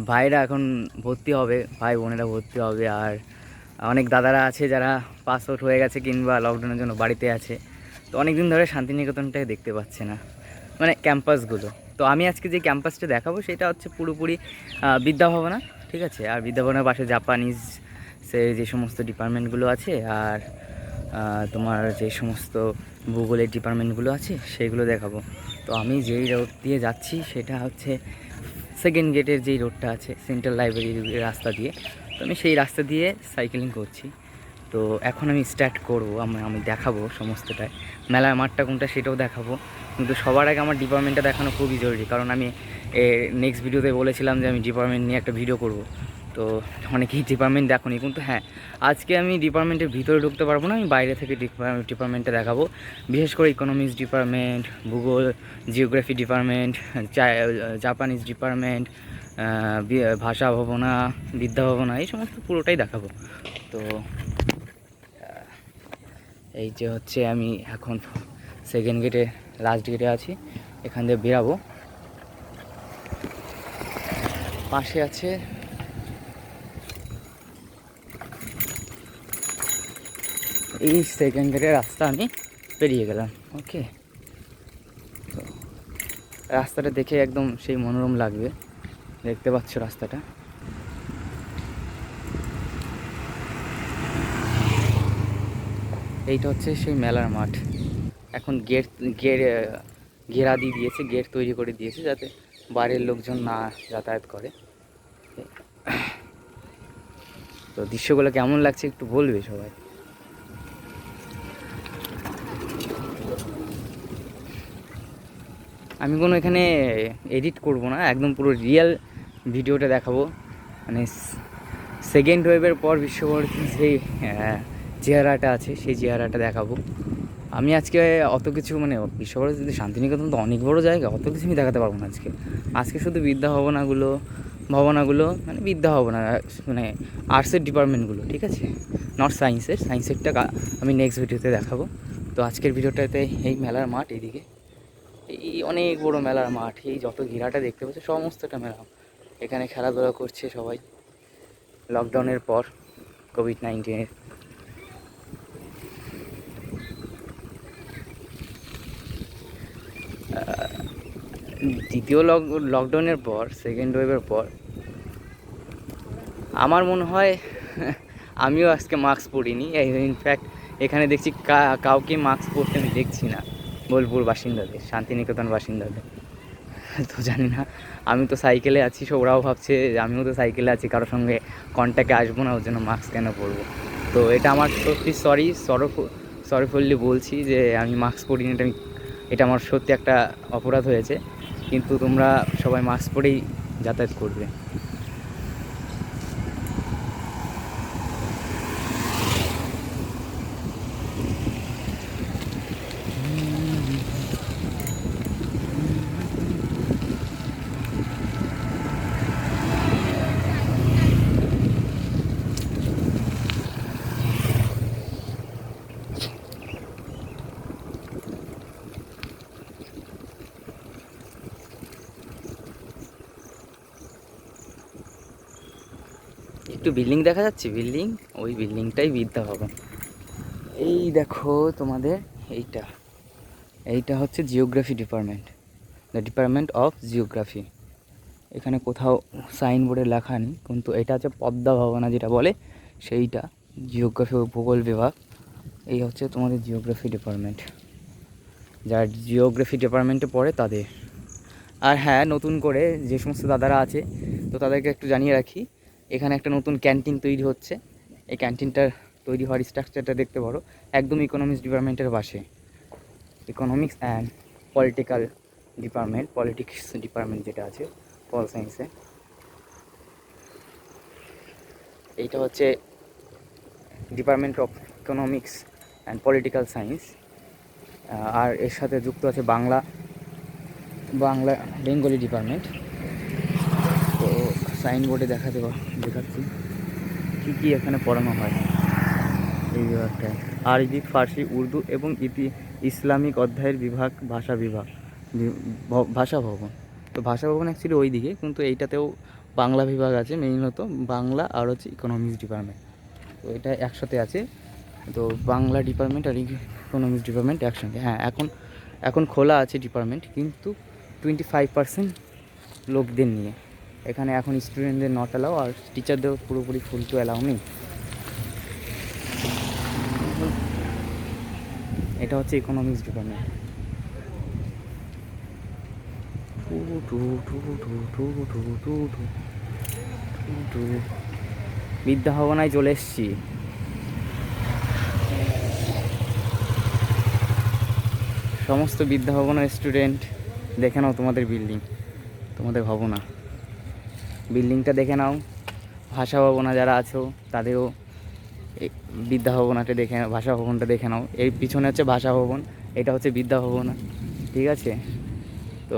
ভাইরা এখন ভর্তি হবে, ভাই বোনেরা ভর্তি হবে। আর অনেক দাদারা আছে যারা পাস আউট হয়ে গেছে কিংবা লকডাউনের জন্য বাড়িতে আছে। তো অনেক দিন ধরে শান্তিনিকেতনটাকে দেখতে পাচ্ছে না, মানে ক্যাম্পাসগুলো। তো আমি আজকে যে ক্যাম্পাসটা দেখাবো সেটা হচ্ছে পুরোপুরি বিদ্যাভবনা, ঠিক আছে। আর বিদ্যাভবনের পাশে জাপানিজ যে সমস্ত ডিপার্টমেন্টগুলো আছে, আর তোমার যে সমস্ত ভূগোলের ডিপার্টমেন্টগুলো আছে সেগুলো দেখাবো। তো আমি যেই রোড দিয়ে যাচ্ছি সেটা হচ্ছে সেকেন্ড গেটের যেই রোডটা আছে সেন্ট্রাল লাইব্রেরির রাস্তা দিয়ে। তো আমি সেই রাস্তা দিয়ে সাইকেলিং করছি। তো এখন আমি স্টার্ট করবো, আমি দেখাবো সমস্তটাই। মেলার মাঠটা কোনটা সেটাও দেখাবো, কিন্তু সবার আগে আমার ডিপার্টমেন্টটা দেখানো খুবই জরুরি, কারণ আমি নেক্সট ভিডিওতে বলেছিলাম যে আমি ডিপার্টমেন্ট নিয়ে একটা ভিডিও করব। তো অনেকেই ডিপার্টমেন্ট দেখোনি, কিন্তু হ্যাঁ, আজকে আমি ডিপার্টমেন্টের ভিতরে ঢুকতে পারবো না, আমি বাইরে থেকে ডিপার্টমেন্টটা দেখাবো। বিশেষ করে ইকোনমিক্স ডিপার্টমেন্ট, ভূগোল, জিওগ্রাফি ডিপার্টমেন্ট, জাপানিজ ডিপার্টমেন্ট, ভাষা ভবনা, বিদ্যা ভবনা, এই সমস্ত পুরোটাই দেখাবো। তো এই যে হচ্ছে আমি এখন সেকেন্ড গেটে, লাস্ট গেটে আছি, এখান দিয়ে বেরাবো। পাশে আছে এই সেকেন্ড গেটের রাস্তা, আমি পেরিয়ে গেলাম। ওকে, তো রাস্তাটা দেখে একদম সেই মনোরম লাগবে, দেখতে পাচ্ছ রাস্তাটা। এইটা হচ্ছে সেই মেলার মাঠ। এখন ঘেরা দিয়ে দিয়েছে, গেট তৈরি করে দিয়েছে যাতে বাইরের লোকজন না যাতায়াত করে। তো দৃশ্যগুলো কেমন লাগছে একটু বলবে সবাই। আমি কোনো এখানে এডিট করব না, একদম পুরো রিয়েল ভিডিওটা দেখাবো। মানে সেকেন্ড ওয়েভের পর বিশ্বভারতীর যেই চেহারাটা আছে সেই চেহারাটা দেখাবো। আমি আজকে অত কিছু, মানে বিশ্বভারতী শান্তিনিকেতন তো অনেক বড় জায়গা, অত কিছু আমি দেখাতে পারবো না আজকে। আজকে শুধু বিদ্যা ভবনাগুলো মানে বিদ্যা ভবনা, মানে আর্টসের ডিপার্টমেন্টগুলো, ঠিক আছে, নট সায়েন্সেরটা আমি নেক্সট ভিডিওতে দেখাবো। তো আজকের ভিডিওটাতে এই মেলার মাঠ, এইদিকে এই অনেক বড় মেলার মাঠ, এই যত ঘেরাটা দেখতে পাচ্ছ সমস্তটা মেলা। এখানে খেলাধুলা করছে সবাই লকডাউনের পর, কোভিড-19-এর। দ্বিতীয় লকডাউনের পর, সেকেন্ড ওয়েভের পর আমার মনে হয় আমিও আজকে মাস্ক পরিনি। ইনফ্যাক্ট এখানে দেখছি কাউকে মাস্ক পরতে আমি দেখছি না, বোলপুর বাসিন্দাদের, শান্তিনিকেতন বাসিন্দাদের। তো জানি না, আমি তো সাইকেলে আছি, সো ওরাও ভাবছে যে আমিও তো সাইকেলে আছি, কারোর সঙ্গে কন্ট্যাক্টে আসবো না, ওর জন্য মাস্ক কেন পরবো। তো এটা আমার সত্যি সরিফুল্লি বলছি যে আমি মাস্ক পরিনি, এটা আমার সত্যি একটা অপরাধ হয়েছে। কিন্তু তোমরা সবাই মাস্ক পরেই যাতায়াত করবে। একটু বিল্ডিং দেখা যাচ্ছে, বিল্ডিং, ওই বিল্ডিংটাই বিদ্যা ভবন। এই দেখো তোমাদের, এইটা এইটা হচ্ছে geography department, the department of geography. এখানে কোথাও সাইনবোর্ডে লেখা নেই, কিন্তু এটা হচ্ছে পদ্মা ভবনা যেটা বলে সেইটা, জিওগ্রাফি ও ভূগোল বিভাগ। এই হচ্ছে তোমাদের জিওগ্রাফি ডিপার্টমেন্ট, যারা জিওগ্রাফি ডিপার্টমেন্টে পড়ে তাদের। আর হ্যাঁ, নতুন করে যে সমস্ত দাদারা আছে, তো তাদেরকে একটু জানিয়ে রাখি, এখানে একটা নতুন ক্যান্টিন তৈরি হচ্ছে। এই ক্যান্টিনটার তৈরি হওয়ার স্ট্রাকচারটা দেখতে পারো, একদম ইকোনমিক্স ডিপার্টমেন্টের পাশে। ইকোনমিক্স অ্যান্ড পলিটিক্স ডিপার্টমেন্ট যেটা আছে পল সায়েন্সে, এইটা হচ্ছে department of economics and political science. আর এর সাথে যুক্ত আছে বাংলা বেঙ্গলি ডিপার্টমেন্ট। তো সাইনবোর্ডে দেখাচ্ছি কী কী এখানে পড়ানো হয় এই বিভাগটায়। আরবি, ফার্সি, উর্দু এবং ইসলামিক অধ্যায়ের বিভাগ, ভাষা ভবন। তো ভাষা ভবন অ্যাকচুয়ালি ওই দিকে, কিন্তু এইটাতেও বাংলা বিভাগ আছে মেইনত, বাংলা আর হচ্ছে ইকোনমিক্স ডিপার্টমেন্ট। তো এটা একসাথে আছে। তো বাংলা ডিপার্টমেন্ট আর ইকোনমিক্স ডিপার্টমেন্ট একসঙ্গে। হ্যাঁ, এখন এখন খোলা আছে ডিপার্টমেন্ট, কিন্তু 25% লোকদের নিয়ে। এখানে এখন স্টুডেন্টদের নট অ্যালাউ, আর টিচারদের পুরোপুরি ফুল টু অ্যালাউ নেই। এটা হচ্ছে ইকোনমিক্স ডিপার্টমেন্ট। বিদ্যা ভবনায় চলে এসছি। সমস্ত বিদ্যা ভবনের স্টুডেন্ট, দেখে নাও তোমাদের বিল্ডিং, তোমাদের ভবনা বিল্ডিংটা দেখে নাও। ভাষা ভবনা যারা আছো তাদেরও বিদ্যা ভবনাটা দেখে নাও, ভাষা ভবনটা দেখে নাও। এর পিছনে হচ্ছে ভাষা ভবন, এটা হচ্ছে বিদ্যা ভবনা, ঠিক আছে? তো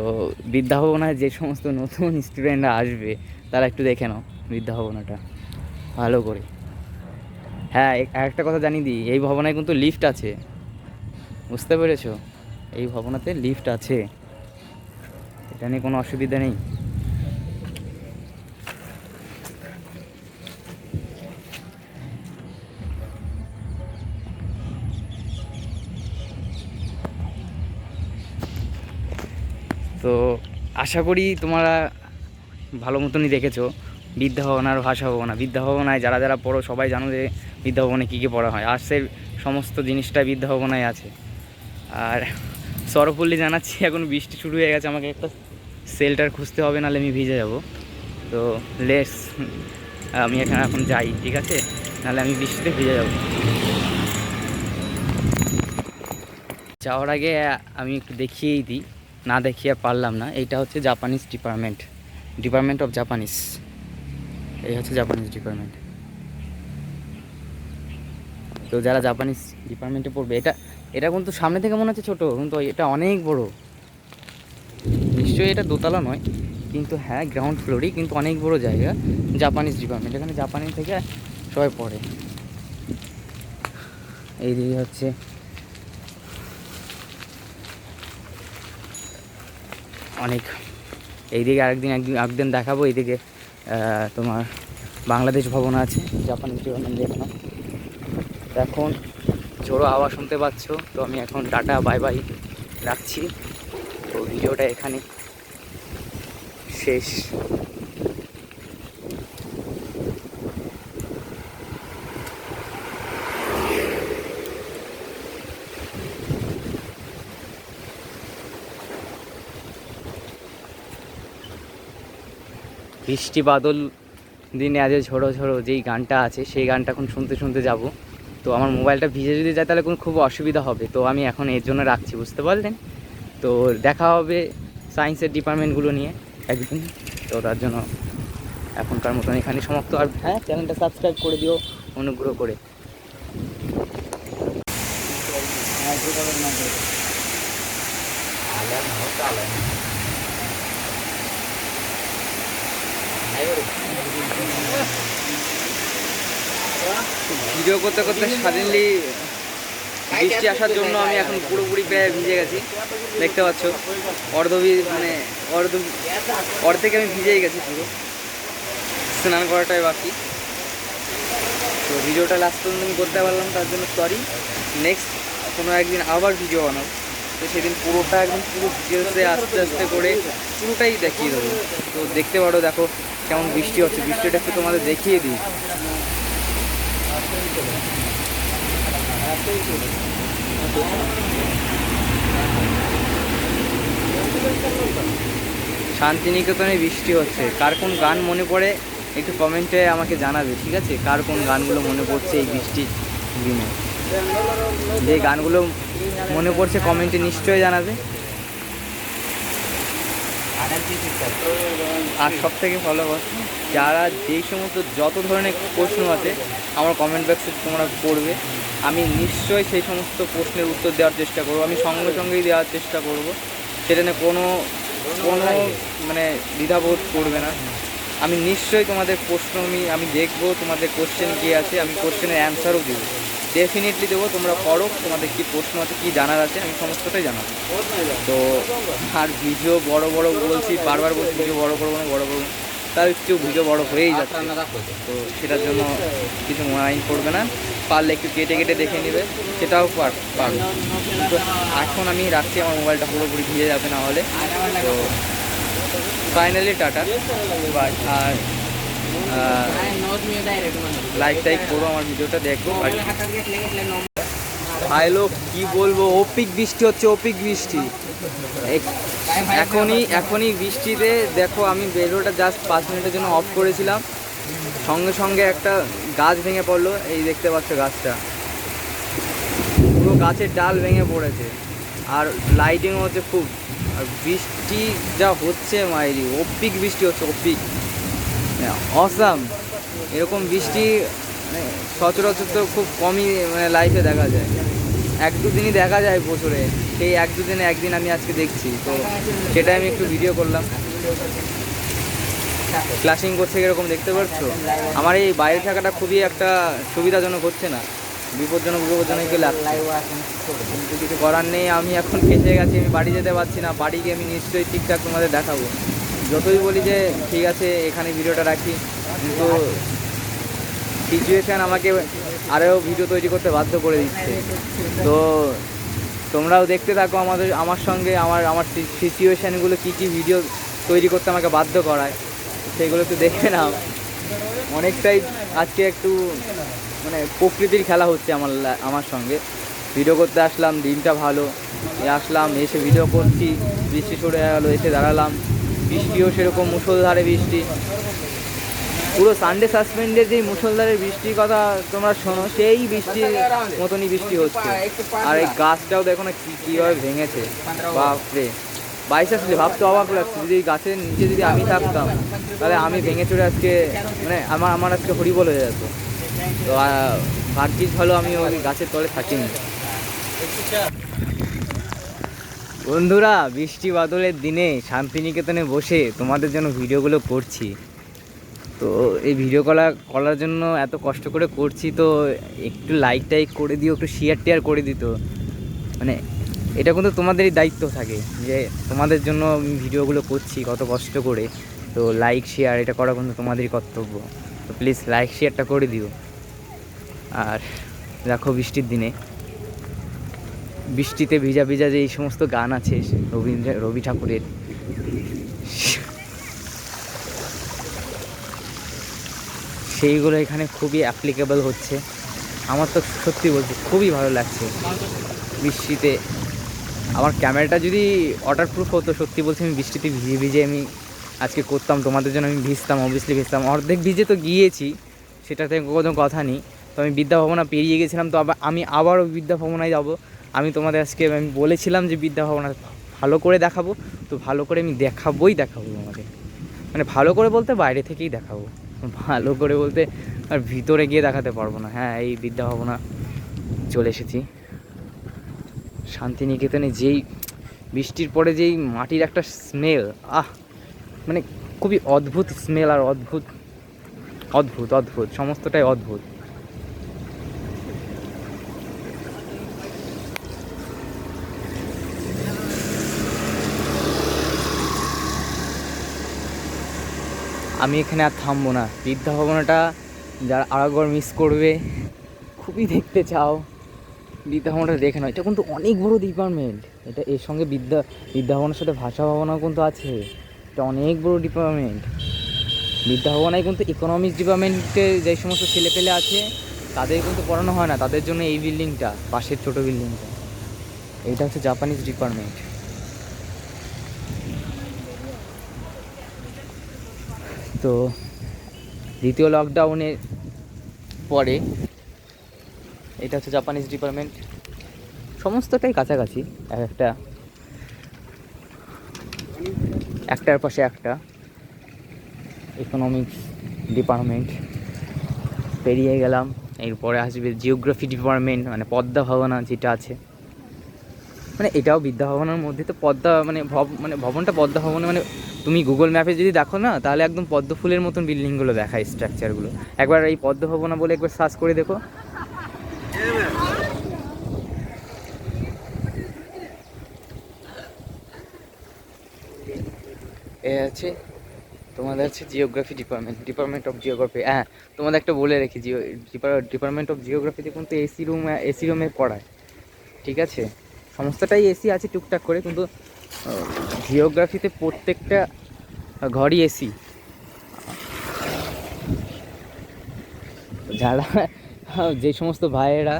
বিদ্যা ভবনায় যে সমস্ত নতুন স্টুডেন্টরা আসবে তারা একটু দেখে নাও বিদ্যা ভবনটা ভালো করে। হ্যাঁ, একটা কথা জানিয়ে দিই, এই ভবনায় কিন্তু লিফট আছে, বুঝতে পেরেছো? এই ভবনাতে লিফট আছে, এটা নিয়ে কোনো অসুবিধা নেই। তো আশা করি তোমরা ভালো মতনই দেখেছো বিদ্যা ভবন আর ভাষা ভবনা। বিদ্যা ভবনায় যারা যারা পড়ো সবাই জানো যে বিদ্যা ভবনে কী কী পড়া হয়, আর্টসের সমস্ত জিনিসটা বিদ্যা ভবনায় আছে। আর সরপল্লী জানাচ্ছি, এখন বৃষ্টি শুরু হয়ে গেছে, আমাকে একটা শেল্টার খুঁজতে হবে, নাহলে আমি ভিজে যাব। তো লেটস, আমি এখানে এখন যাই, ঠিক আছে? নাহলে আমি বৃষ্টিতে ভিজে যাব। যাওয়ার আগে আমি একটু দেখিয়েই দিই, না দেখিয়ে পারলাম না। এইটা হচ্ছে Japanese department, department of Japanese. এই হচ্ছে জাপানিজ ডিপার্টমেন্ট। তো যারা জাপানিজ ডিপার্টমেন্টে পড়বে, এটা কিন্তু সামনে থেকে মনে হচ্ছে ছোটো, কিন্তু এটা অনেক বড়। নিশ্চয়ই এটা দোতলা নয়, কিন্তু হ্যাঁ গ্রাউন্ড ফ্লোরই, কিন্তু অনেক বড় জায়গা। জাপানিজ ডিপার্টমেন্ট, এখানে জাপানি থেকে সবাই পড়ে। এইদিকে হচ্ছে অনেক, এইদিকে একদিন দেখাবো। এইদিকে তোমার বাংলাদেশ ভবন আছে, জাপানিজ ডিপার্টমেন্ট দেখলাম। এখন ঝোড়ো হাওয়া শুনতে পাচ্ছ। তো আমি এখন টাটা বাই বাই রাখছি। তো ভিডিওটা এখানে শেষ। বৃষ্টি বাদল দিনে আজ ঝোড়ো ঝোড়ো যেই গানটা আছে, সেই গানটা এখন শুনতে শুনতে যাব। তো আমার মোবাইলটা ভিজে যদি যায় তাহলে খুব অসুবিধা হবে। তো আমি এখন এর জন্য রাখছি, বুঝতে পারলেন? তো দেখা হবে সায়েন্সের ডিপার্টমেন্টগুলো নিয়ে একদিন। তো তার জন্য এখনকার মতন এখানে সমাপ্ত। আর হ্যাঁ, চ্যানেলটা সাবস্ক্রাইব করে দিও অনুগ্রহ করে। ভিডিও করতে করতে সাডেনলি বৃষ্টি আসার জন্য আমি এখন পুরোপুরি প্রায় ভিজে গেছি, দেখতে পাচ্ছ। অর্ধেক আমি ভিজেই গেছি পুরো, স্নান করাটাই বাকি। তো ভিডিওটা লাস্ট পর্যন্ত আমি করতে পারলাম, তার জন্য সরি। নেক্সট কোনো একদিন আবার ভিডিও বানাবো, তো সেদিন পুরোটা একদম পুরো ডিটেলসে আস্তে আস্তে করে পুরোটাই দেখিয়ে দেবো। তো দেখতে পারো, দেখো কেমন বৃষ্টি হচ্ছে। বৃষ্টিটা একটু তোমাদের দেখিয়ে দিই। শান্তিনিকেতনে বৃষ্টি হচ্ছে। কার কোন গান মনে পড়ে একটু কমেন্টে আমাকে জানাবে, ঠিক আছে? কার কোন গানগুলো মনে পড়ছে এই বৃষ্টির দিনে, যে গানগুলো মনে পড়ছে কমেন্টে নিশ্চয়ই জানাবে। আর সব থেকে ভালো কথা, যারা যেই সমস্ত যত ধরনের প্রশ্ন আছে আমার কমেন্ট বক্সে তোমরা পড়বে, আমি নিশ্চয়ই সেই সমস্ত প্রশ্নের উত্তর দেওয়ার চেষ্টা করবো। আমি সঙ্গে সঙ্গেই দেওয়ার চেষ্টা করব, সেটা নিয়ে কোনো মানে দ্বিধাবোধ করবে না। আমি নিশ্চয়ই তোমাদের প্রশ্ন আমি দেখবো, তোমাদের কোশ্চেন কী আছে, আমি কোশ্চেনের অ্যান্সারও দেবো, ডেফিনেটলি দেবো। তোমরা পড়ো, তোমাদের কী প্রশ্ন আছে, কী জানার আছে, আমি সমস্তটাই জানাবো। তো আর ভিডিও বড় বলছি, বারবার বলছি ভিডিও বড় করবো না। তার একটু ভিডিও বড় হয়েই যাচ্ছে, তো সেটার জন্য কিছু মাইন্ড করবে না, পারলে একটু কেটে কেটে দেখে নেবে, সেটাও পারবে। তো এখন আমি রাখছি, আমার মোবাইলটা পুরোপুরি ভিজে যাবে না হলে। তো ফাইনালি টাটা বাই। আর লাইক টাইক করো, আমার ভিডিওটা দেখো। হাইলো কি বলবো, অপিক বৃষ্টি হচ্ছে, অপিক বৃষ্টি এখনই বৃষ্টিতে দেখো, আমি ভিডিওটা জাস্ট 5 মিনিটের জন্য অফ করেছিলাম, সঙ্গে সঙ্গে একটা গাছ ভেঙে পড়লো। এই দেখতে পাচ্ছ গাছটা, পুরো গাছের ডাল ভেঙে পড়েছে, আর লাইটিংও হচ্ছে খুব। আর বৃষ্টি যা হচ্ছে মাইরি, অপিক বৃষ্টি হচ্ছে, অপিক অসাম। এরকম বৃষ্টি মানে সচরাচর তো খুব কমই মানে লাইফে দেখা যায়, 1-2 দিনই দেখা যায় বছরে, সেই 1-2 দিনে একদিন আমি আজকে দেখছি। তো সেটাই আমি একটু ভিডিও করলাম। ক্লাসিং করছে এরকম দেখতে পাচ্ছ। আমার এই বাইরে থাকাটা খুবই একটা সুবিধাজনক হচ্ছে না, বিপজ্জনক লাগছে, কিন্তু কিছু করার নেই। আমি এখন ফেঁসে গেছি, আমি বাড়ি যেতে পারছি না। বাড়ি গিয়ে আমি নিশ্চয়ই ঠিকঠাক তোমাদের দেখাবো। যতই বলি যে ঠিক আছে এখানে ভিডিওটা রাখি, কিন্তু সিচুয়েশান আমাকে আরও ভিডিও তৈরি করতে বাধ্য করে দিচ্ছে। তো তোমরাও দেখতে থাকো আমার সঙ্গে, আমার সিচুয়েশানগুলো কী ভিডিও তৈরি করতে আমাকে বাধ্য করায়, সেইগুলো একটু দেখে নাও। অনেকটাই আজকে একটু মানে প্রকৃতির খেলা হচ্ছে আমার সঙ্গে। ভিডিও করতে আসলাম, দিনটা ভালো, আসলাম, এসে ভিডিও করছি, বৃষ্টি সরে গেলো, এসে দাঁড়ালাম, বৃষ্টিও সেরকম মুষলধারে বৃষ্টি, পুরো সানডে সাসপেন্ডের যেই মুষলধারে বৃষ্টির কথা তোমরা শোনো, সেই বৃষ্টির মতনই বৃষ্টি হচ্ছে। আর এই গাছটাও দেখো না কীভাবে ভেঙেছে, বাপরে। বাইশ আসলে ভাবতে অবাক লাগছে, যদি এই গাছের নিচে যদি আমি থাকতাম, তাহলে আমি ভেঙে চড়ে আজকে মানে আমার আজকে হরিবল হয়ে যেত। তো ভাগ্যিস ভালো আমি ওই গাছের তলে থাকিনি। বন্ধুরা, বৃষ্টি বাদলের দিনে শান্তিনিকেতনে বসে তোমাদের জন্য ভিডিওগুলো করছি। তো এই ভিডিও করার জন্য এত কষ্ট করে করছি, তো একটু লাইক টাইক করে দিও, একটু শেয়ার করে দিত। মানে এটা কিন্তু তোমাদেরই দায়িত্ব থাকে, যে তোমাদের জন্য আমি ভিডিওগুলো করছি কত কষ্ট করে। তো লাইক শেয়ার এটা করা কিন্তু তোমাদেরই কর্তব্য। তো প্লিজ লাইক শেয়ারটা করে দিও। আর দেখো বৃষ্টির দিনে বৃষ্টিতে ভিজা ভিজা যে এই সমস্ত গান আছে রবি ঠাকুরের, সেইগুলো এখানে খুবই অ্যাপ্লিকেবল হচ্ছে। আমার তো সত্যি বলছি খুবই ভালো লাগছে বৃষ্টিতে। আমার ক্যামেরাটা যদি ওয়াটারপ্রুফ হতো, সত্যি বলছি আমি বৃষ্টিতে ভিজে ভিজে আমি আজকে করতাম তোমাদের জন্য। আমি ভিজতাম, অবভিয়াসলি ভিজতাম, অর্ধেক ভিজে তো গিয়েছি, সেটাতে কোনো কথা নেই। তো আমি বিদ্যাভবনা পেরিয়ে গেছিলাম, তো আমি আবারও বিদ্যাভবনায় যাব। আমি তোমাদের আজকে আমি বলেছিলাম যে বিদ্যাভবনা ভালো করে দেখাবো, তো ভালো করে আমি দেখাবো তোমাদের। মানে ভালো করে বলতে বাইরে থেকেই দেখাবো, ভালো করে বলতে আর ভিতরে গিয়ে দেখাতে পারবো না। হ্যাঁ, এই বিদ্যাভবনা চলে এসেছি। শান্তিনিকেতনে যেই বৃষ্টির পরে যেই মাটির একটা স্মেল, মানে খুবই অদ্ভুত স্মেল, আর অদ্ভুত অদ্ভুত অদ্ভুত সমস্তটাই অদ্ভুত। আমি এখানে আর থামবো না। বিদ্যাভবনটা যারা আরেকবার মিস করবে, খুবই দেখতে চাও, বিদ্যাভবনটা দেখে নাও। এটা কিন্তু অনেক বড় ডিপার্টমেন্ট, এটা এর সঙ্গে বিদ্যাভবনের সাথে ভাষা ভবনও কিন্তু আছে। এটা অনেক বড় ডিপার্টমেন্ট। বিদ্যাভবনায় কিন্তু ইকোনমিক্স ডিপার্টমেন্টে যে সমস্ত ছেলেপেলে আছে তাদের কিন্তু পড়ানো হয় না, তাদের জন্য এই বিল্ডিংটা, পাশের ছোট বিল্ডিংটা, এইটা হচ্ছে জাপানিজ ডিপার্টমেন্ট। তো দ্বিতীয় লকডাউনের পরে এটা হচ্ছে জাপানিজ ডিপার্টমেন্ট, সমস্তটাই কাছাকাছি, একটার পাশে একটা। ইকোনমিক্স ডিপার্টমেন্ট পেরিয়ে গেলাম, এরপরে আসবে জিওগ্রাফি ডিপার্টমেন্ট, মানে পদ্মা ভবনা যেটা আছে, মানে এটাও বিদ্যাভবনের মধ্যে। তো পদ্মা মানে ভবনটা পদ্মা ভবনে, মানে তুমি গুগল ম্যাপে যদি দেখো না, তাহলে একদম পদ্ম ফুলের মতন বিল্ডিংগুলো দেখায়, স্ট্রাকচারগুলো। একবার এই পদ্মা ভবনা বলে একবার সার্চ করে দেখো। এ আছে তোমাদের হচ্ছে জিওগ্রাফি ডিপার্টমেন্ট অফ জিওগ্রাফি। হ্যাঁ, তোমাদের একটা বলে রেখি, ডিপার্টমেন্ট অফ জিওগ্রাফিতে কিন্তু এসি রুমে পড়ায়, ঠিক আছে? সমস্তটাই এসি আছে টুকটাক করে, কিন্তু জিওগ্রাফিতে প্রত্যেকটা ঘরই এসি। যারা যে সমস্ত ভাইয়েরা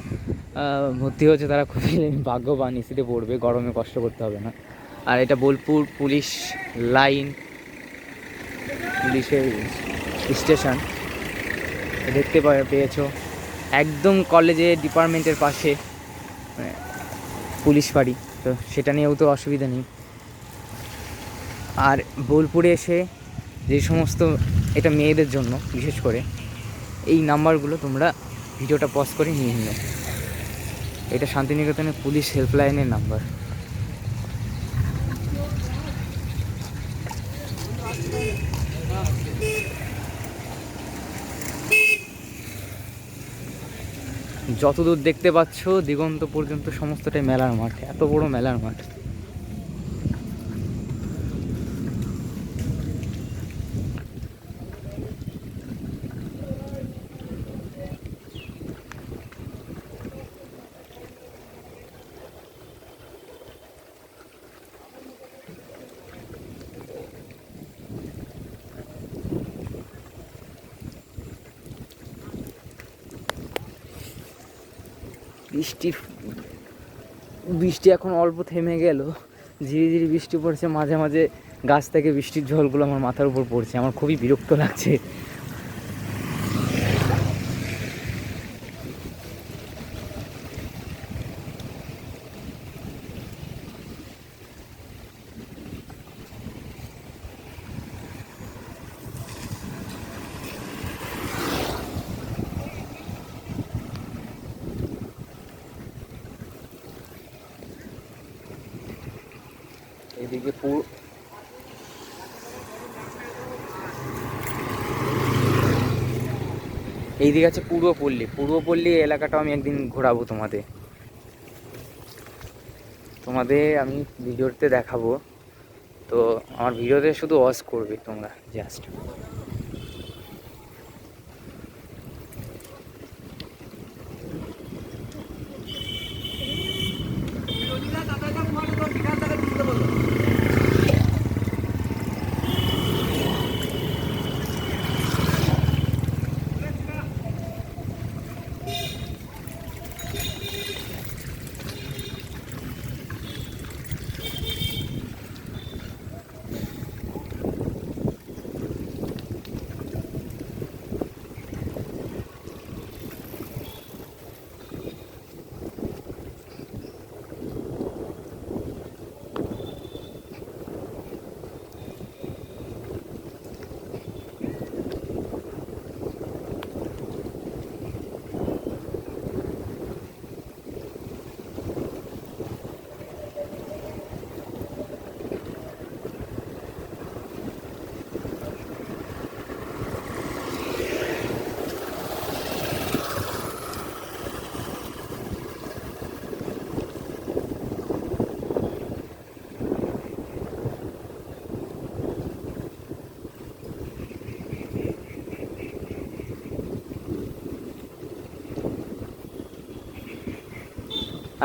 ভর্তি হচ্ছে তারা খুবই ভাগ্যবান, এসিতে পড়বে, গরমে কষ্ট করতে হবে না। আর এটা বোলপুর পুলিশ লাইন, পুলিশের স্টেশন দেখতে পেয়েছো, একদম কলেজের ডিপার্টমেন্টের পাশে পুলিশ ফাঁড়ি, তো সেটা নিয়েও তো অসুবিধা নেই। আর বোলপুরে এসে যে সমস্ত, এটা মেয়েদের জন্য বিশেষ করে, এই নাম্বারগুলো তোমরা ভিডিওটা পজ করে নিয়ে নিও। এটা শান্তিনিকেতনের পুলিশ হেল্পলাইনের নাম্বার। যতদূর দেখতে পাচ্ছ দিগন্ত পর্যন্ত সমস্তটাই মেলার মাঠ, এত বড় মেলার মাঠ। বৃষ্টি এখন অল্প থেমে গেল, ধীরে ধীরে বৃষ্টি পড়ছে, মাঝে মাঝে গাছ থেকে বৃষ্টির জলগুলো আমার মাথার উপর পড়ছে, আমার খুবই বিরক্ত লাগছে। এদিকে এইদিকে আছে পূর্বপল্লী এলাকাটাও আমি একদিন ঘোরাবো তোমাদের আমি ভিডিওতে দেখাবো। তো আমার ভিডিওতে শুধু ওয়াচ করবে তোমরা জাস্ট।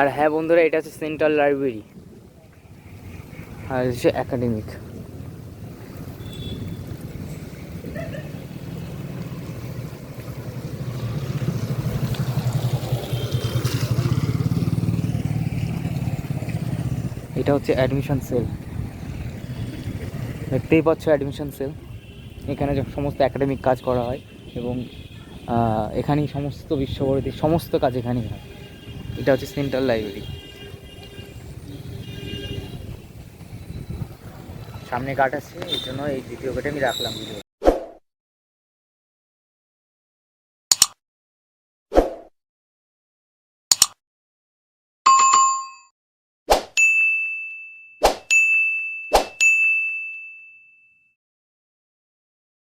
আর হ্যাঁ বন্ধুরা, এটা হচ্ছে সেন্ট্রাল লাইব্রেরি, আর হচ্ছে একাডেমিক। এটা হচ্ছে অ্যাডমিশন সেল, দেখতেই পাচ্ছ অ্যাডমিশন সেল। এখানে সমস্ত একাডেমিক কাজ করা হয় এবং এখানেই সমস্ত বিশ্বভারতীর সমস্ত কাজ এখানেই হয়। এটা হচ্ছে সেন্ট্রাল লাইব্রেরি। সামনে কাট আছে, এই জন্য এই দ্বিতীয় কাটে আমি রাখলাম ভিডিও।